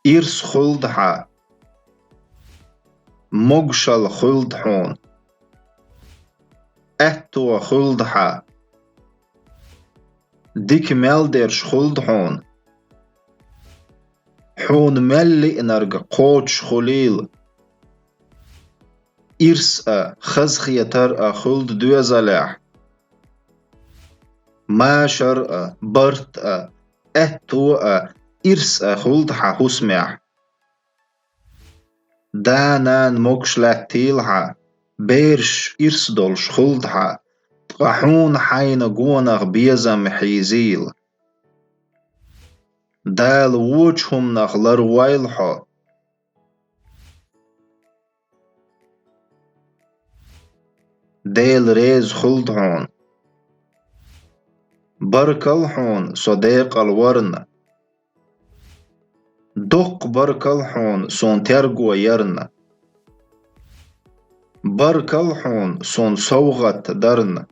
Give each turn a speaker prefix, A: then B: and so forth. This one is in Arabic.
A: إرس خلدها مغشل خلدحون أتو خلدها ديك مالديرش خلدحون حون ملي نرق قوتش خليل إرس خزخيتر خلد دوزلاح ما شر برت أتو إرس خلدها حسمح دانان مغشلاتيلها بيرش إرس دولش خلدها تقحون حين قونغ بيزم حيزيل دال ووجهم نخلر وايلحو ديل ريز خلدهون بركلحون صديق الورن دق بركلحون سون ترقو يرن بركلحون سون صوغت درن